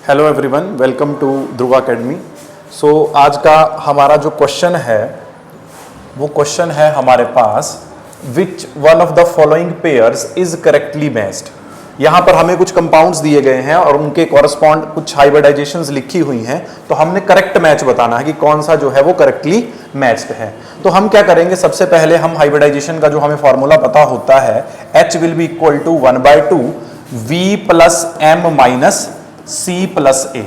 Hello everyone, welcome to Dhruva academy. So आज का हमारा जो क्वेश्चन है वो क्वेश्चन है हमारे पास, which one of the following pairs is correctly matched. यहाँ पर हमें कुछ कंपाउंड्स दिए गए हैं और उनके कॉरस्पॉन्ड कुछ हाइब्रिडाइजेशंस लिखी हुई हैं, तो हमने करेक्ट मैच बताना है कि कौन सा जो है वो करेक्टली मैच्ड है। तो हम क्या करेंगे, सबसे पहले हम हाइब्रिडाइजेशन का जो हमें फॉर्मूला पता होता है, H will be equal to 1/2 V plus M minus C plus A।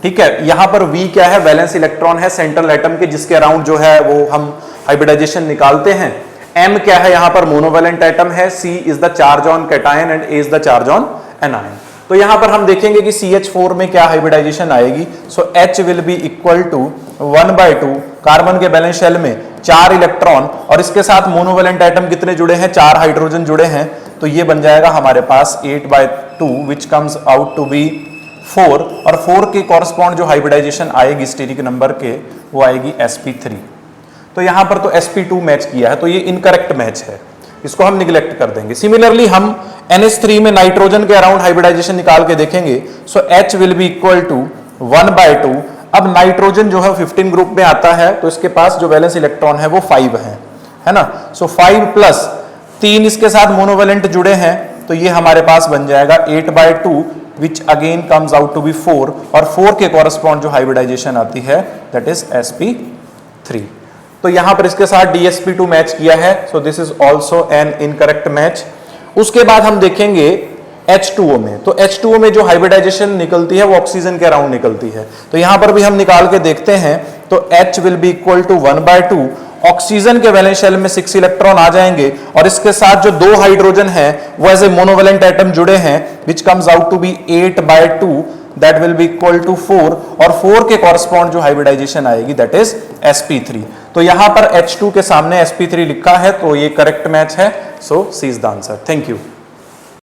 ठीक है, यहां पर V क्या है, वैलेंस इलेक्ट्रॉन है सेंट्रल एटम के, जिसके अराउंड जो है वो हम हाइब्रिडाइजेशन निकालते हैं। M क्या है, यहां पर मोनोवेलेंट एटम है, C is the charge on cation and A is the charge on anion. तो यहां पर हम देखेंगे कि CH4 में क्या हाइब्रिडाइजेशन आएगी। So H will be equal to 1/2 carbon के बैलेंस शेल में 4 इलेक्ट्रॉन और इसके साथ मोनोवेलेंट एटम कितने जुड़े हैं, 4 हाइड्रोजन जुड़े हैं, तो ये बन जाएगा हमारे पास 8/2 which comes out to be 4। और 4 के कॉरस्पॉन्ड जो हाइब्रिडाइजेशन आएगी स्टेरिक नंबर के, वो आएगी sp3। तो यहां पर तो sp2 मैच किया है, तो ये इनकरेक्ट मैच है, इसको हम निगलेक्ट कर देंगे। सिमिलरली हम NH3 में नाइट्रोजन के अराउंड हाइब्रिडाइजेशन निकाल के देखेंगे। So H will be equal to 1/2। अब नाइट्रोजन जो है 15 ग्रुप में आता है, तो इसके पास जो वैलेंस इलेक्ट्रॉन है वो 5 है ना। सो 5 प्लस 3 इसके साथ मोनोवेलेंट जुड़े हैं, तो ये हमारे पास बन जाएगा 8/2 which again comes out to be 4। और 4 के कॉरस्पॉन्ड जो हाइब्रिडाइजेशन आती है दैट इज sp3। तो यहां पर इसके साथ dsp2 मैच किया है, so this is also an incorrect match. उसके बाद हम देखेंगे H2O में, तो H2O में जो हाइब्रिडाइजेशन निकलती है वो ऑक्सीजन के अराउंड निकलती है, तो यहां पर भी हम निकाल के देखते हैं। तो H will be equal to 1/2, oxygen के वैलेंस शेल में 6 इलेक्ट्रॉन आ जाएंगे और इसके साथ जो 2 हाइड्रोजन है वो एज ए मोनोवेलेंट एटम जुड़े हैं, which comes out to be 8/2 that will be equal to 4। और 4 के कॉरस्पॉन्ड जो हाइब्रिडाइजेशन आएगी दैट इज sp3। तो यहां पर H2 के सामने sp3 लिखा है, तो ये करेक्ट मैच है। So C is the answer. Thank you.